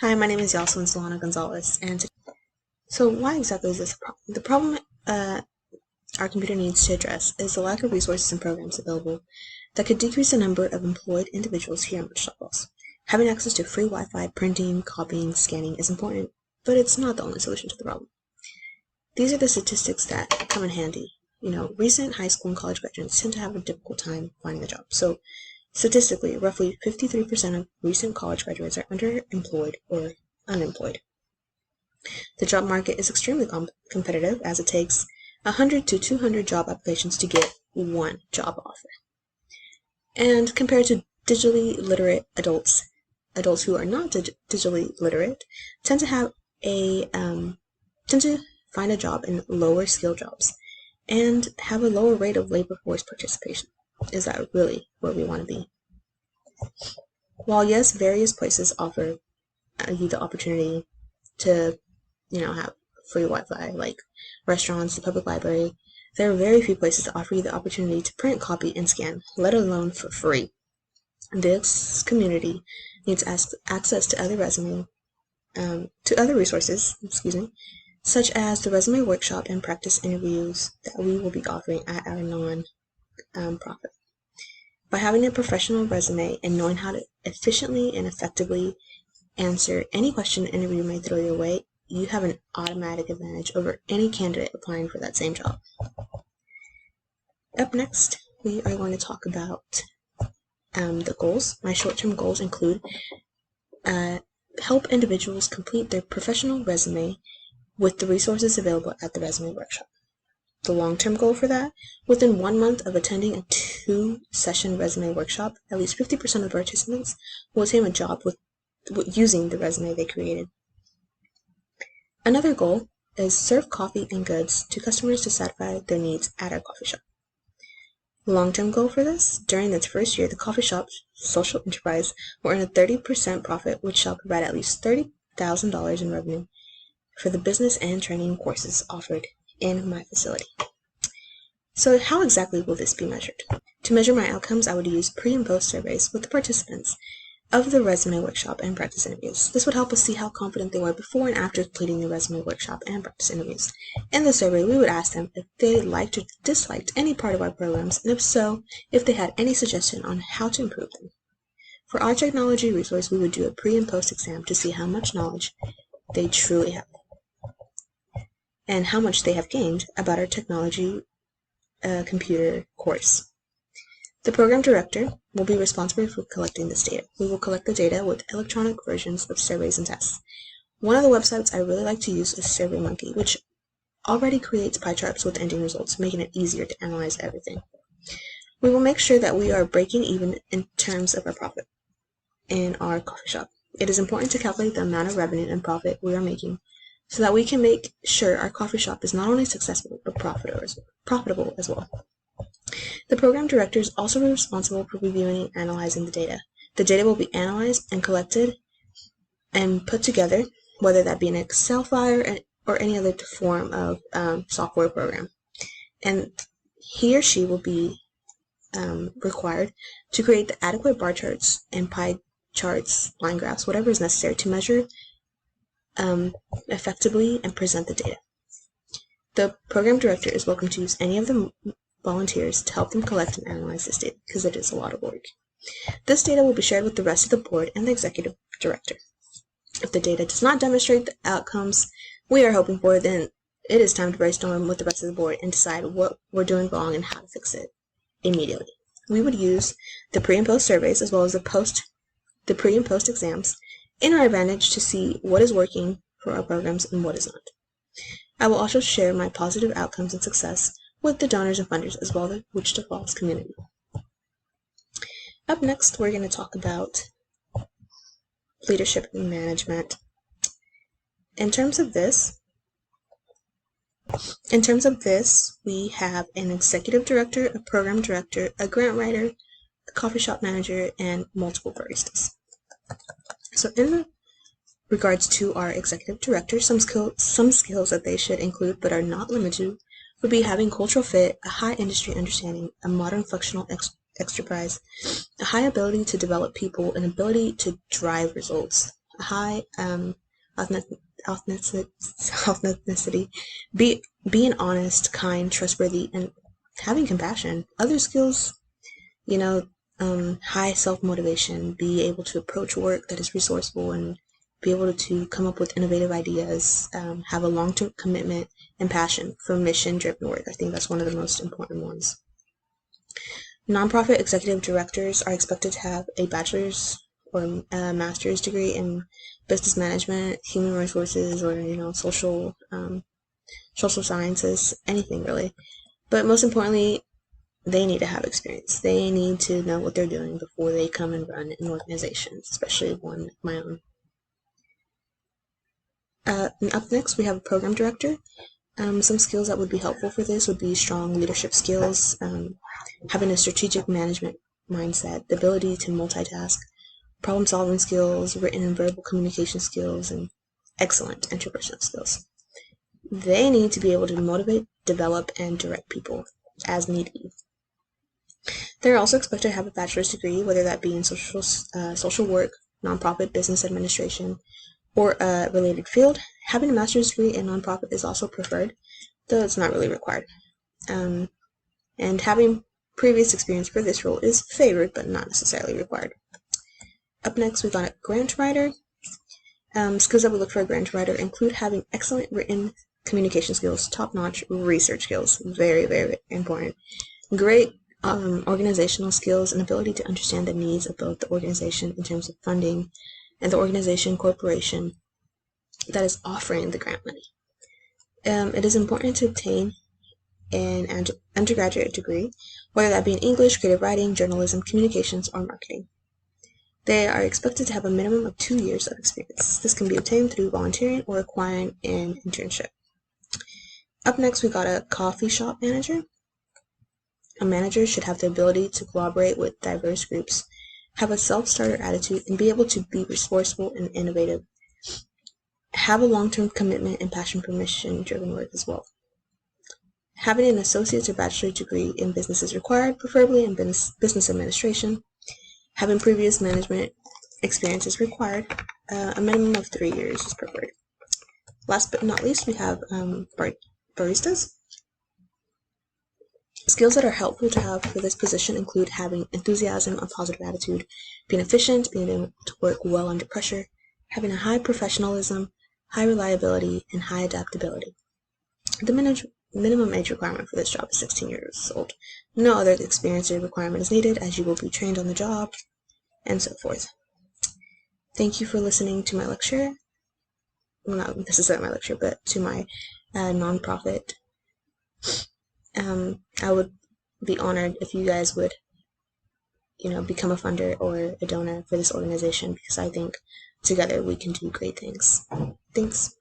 Hi, my name is Yoselin Solana Gonzalez, and so why exactly is this a problem? The problem our computer needs to address is the lack of resources and programs available that could decrease the number of employed individuals here in Wichita Falls. Having access to free Wi-Fi, printing, copying, scanning is important, but it's not the only solution to the problem. These are the statistics that come in handy. Recent high school and college graduates tend to have a difficult time finding a job. So statistically, roughly 53% of recent college graduates are underemployed or unemployed. The job market is extremely competitive, as it takes 100 to 200 job applications to get one job offer. And compared to digitally literate adults who are not digitally literate tend to find a job in lower skill jobs and have a lower rate of labor force participation. Is that really where we want to be? While yes, various places offer you the opportunity to, have free Wi-Fi, like restaurants, the public library, there are very few places that offer you the opportunity to print, copy, and scan, let alone for free. This community needs access to other resources, such as the resume workshop and practice interviews that we will be offering at our non-profit. By having a professional resume and knowing how to efficiently and effectively answer any question an interviewer may throw your way, you have an automatic advantage over any candidate applying for that same job. Up next, we are going to talk about the goals. My short-term goals include help individuals complete their professional resume with the resources available at the resume workshop. The long-term goal for that, within 1 month of attending a 2-session resume workshop, at least 50% of participants will attain a job with using the resume they created. Another goal is serve coffee and goods to customers to satisfy their needs at our coffee shop. The long-term goal for this, during its first year, the coffee shop's social enterprise will earn a 30% profit, which shall provide at least $30,000 in revenue for the business and training courses offered in my facility. So how exactly will this be measured? To measure my outcomes, I would use pre- and post surveys with the participants of the resume workshop and practice interviews. This would help us see how confident they were before and after completing the resume workshop and practice interviews. In the survey, we would ask them if they liked or disliked any part of our programs, and if so, if they had any suggestion on how to improve them. For our technology resource, we would do a pre- and post exam to see how much knowledge they truly have and how much they have gained about our technology computer course. The program director will be responsible for collecting this data. We will collect the data with electronic versions of surveys and tests. One of the websites I really like to use is SurveyMonkey, which already creates pie charts with ending results, making it easier to analyze everything. We will make sure that we are breaking even in terms of our profit in our coffee shop. It is important to calculate the amount of revenue and profit we are making so that we can make sure our coffee shop is not only successful but profitable as well. The program director is also responsible for reviewing and analyzing the data. The data will be analyzed and collected and put together, whether that be an Excel file or any other form of software program. And he or she will be required to create the adequate bar charts and pie charts, line graphs, whatever is necessary to measure effectively and present the data. The program director is welcome to use any of the volunteers to help them collect and analyze this data, because it is a lot of work. This data will be shared with the rest of the board and the executive director. If the data does not demonstrate the outcomes we are hoping for, then it is time to brainstorm with the rest of the board and decide what we're doing wrong and how to fix it immediately. We would use the pre- and post surveys as well as the pre- and post exams in our advantage to see what is working for our programs and what is not. I will also share my positive outcomes and success with the donors and funders as well as the Wichita Falls community. Up next, we're going to talk about leadership and management. In terms of this, we have an executive director, a program director, a grant writer, a coffee shop manager, and multiple baristas. So in regards to our executive director, some skills that they should include but are not limited to would be having cultural fit, a high industry understanding, a modern functional exercise, a high ability to develop people, an ability to drive results, high authenticity, being honest, kind, trustworthy, and having compassion. Other skills, high self-motivation, be able to approach work that is resourceful and be able to come up with innovative ideas, have a long-term commitment and passion for mission-driven work. I think that's one of the most important ones. Nonprofit executive directors are expected to have a bachelor's or a master's degree in business management, human resources, or social sciences, anything really. But most importantly, they need to have experience. They need to know what they're doing before they come and run an organization, especially one like my own. And up next, we have a program director. Some skills that would be helpful for this would be strong leadership skills, having a strategic management mindset, the ability to multitask, problem-solving skills, written and verbal communication skills, and excellent interpersonal skills. They need to be able to motivate, develop, and direct people as need be. They're also expected to have a bachelor's degree, whether that be in social work, nonprofit business administration, or a related field. Having a master's degree in nonprofit is also preferred, though it's not really required. And having previous experience for this role is favored, but not necessarily required. Up next, we've got a grant writer. Skills that we look for a grant writer include having excellent written communication skills, top-notch research skills, very, very important, great organizational skills, and ability to understand the needs of both the organization in terms of funding and the organization corporation that is offering the grant money. It is important to obtain an undergraduate degree, whether that be in English, creative writing, journalism, communications, or marketing. They are expected to have a minimum of 2 years of experience. This can be obtained through volunteering or acquiring an internship. Up next, we got a coffee shop manager. A manager should have the ability to collaborate with diverse groups, have a self-starter attitude, and be able to be resourceful and innovative. Have a long-term commitment and passion for mission-driven work as well. Having an associate's or bachelor's degree in business is required, preferably in business administration. Having previous management experience is required. A minimum of 3 years is preferred. Last but not least, we have baristas. Skills that are helpful to have for this position include having enthusiasm, a positive attitude, being efficient, being able to work well under pressure, having a high professionalism, high reliability, and high adaptability. The minimum age requirement for this job is 16 years old. No other experience or requirement is needed, as you will be trained on the job, and so forth. Thank you for listening to my lecture. Well, not necessarily my lecture, but to my nonprofit. I would be honored if you guys would, become a funder or a donor for this organization, because I think together we can do great things. Thanks.